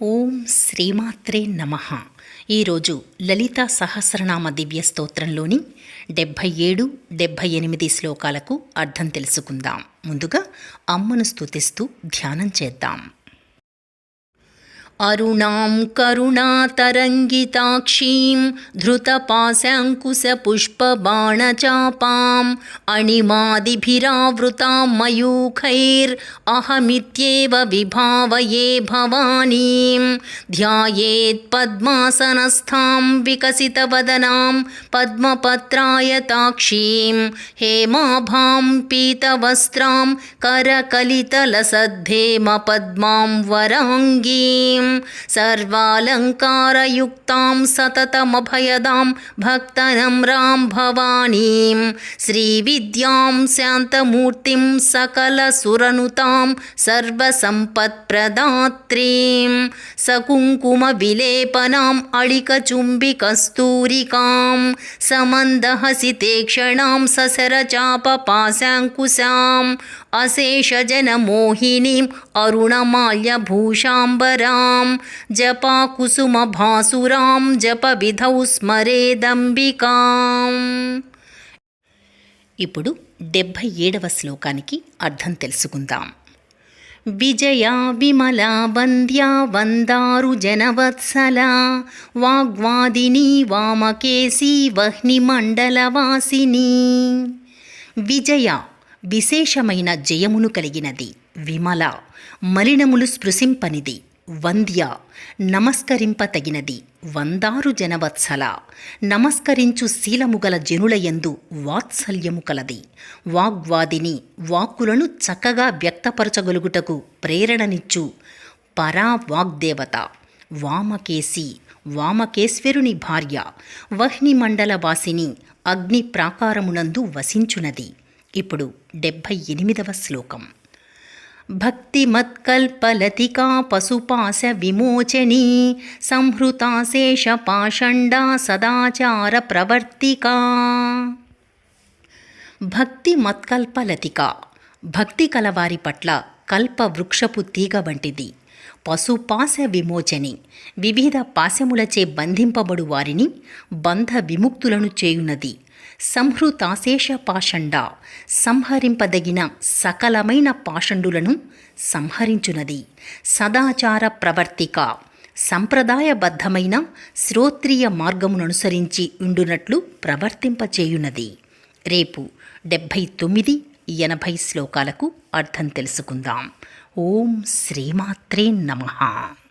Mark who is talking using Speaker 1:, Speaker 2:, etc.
Speaker 1: ఓం శ్రీమాత్రే నమః. ఈరోజు లలితా సహస్రనామ దివ్య స్తోత్రంలోని 77, 78 శ్లోకాలకు అర్థం తెలుసుకుందాం. ముందుగా అమ్మను స్తుతిస్తూ ధ్యానం చేద్దాం. అరుణాం కరుణాతరంగితాక్షీం ధృతపాశాంకుశపుష్పబాణచాపాం అణిమాదిభిరావృతాం మయూఖైర్ అహమిత్యేవ విభావయే భవానీం ధ్యాయేత్ పద్మాసనస్థాం వికసితవదనాం పద్మపత్రాయతాక్షీం హేమాభాం పీతవస్త్రాం కరకలితలసద్ధేమ పద్మాం వరాంగీం సర్వాలంకారయుక్తాం సతతమభయదాం భక్తనమ్రాం భవానీం శ్రీవిద్యాం శాంతమూర్తిం సకలసురనుతాం సర్వసంపత్ప్రదాత్రీం సకుంకుమవిలేపనాం అళికచుంబికస్తూరికాం సమందహసితేక్షణాం ససరచాపపాశాంకుశాం అశేషజనమోహినీం అరుణమాల్యభూషాంబరాం జపాకుసుమభాసురాం జపవిధౌ స్మరేదంబికాం. ఇప్పుడు 77వ శ్లోకానికి అర్థం తెలుసుకుందాం. విజయా విమలా వంద్యా వందారు జనవత్సలా వాగ్వాదిని వామకేశీ వహ్నిమండలవాసిని. విజయ విశేషమైన జయమును కలిగినది, విమల మలినములు స్పృశింపనిది, వంద్య నమస్కరింపతగినది, వందారు జనవత్సల నమస్కరించు శీలముగల జనులయందు వాత్సల్యము కలది, వాగ్వాదిని వాక్కులను చక్కగా వ్యక్తపరచగలుగుటకు ప్రేరణనిచ్చు పరా వాగ్దేవత, వామకేశి వామకేశ్వరుని భార్య, వహ్నిమండలవాసిని అగ్ని ప్రాకారమునందు వసించునది. ఇప్పుడు 78వ శ్లోకం. భక్తిమత్కల్పలతికా పశుపాశ విమోచనీ సంహృతాశేషపాషండా సదాచార ప్రవర్తికా. భక్తి మత్కల్పలతిక భక్తి కలవారి పట్ల కల్పవృక్షపు తీగ వంటిది. పశుపాశ విమోచని వివిధ పాశములచే బంధింపబడు వారిని బంధ విముక్తులను చేయునది. సంహృతాశేష పాషండ సంహరింపదగిన సకలమైన పాషండులను సంహరించునది. సదాచార ప్రవర్తిక సంప్రదాయబద్ధమైన శ్రోత్రియ మార్గముననుసరించి ఉండునట్లు ప్రవర్తింపచేయునది. రేపు 79, 80 శ్లోకాలకు అర్థం తెలుసుకుందాం. ఓం శ్రీమాత్రే నమః.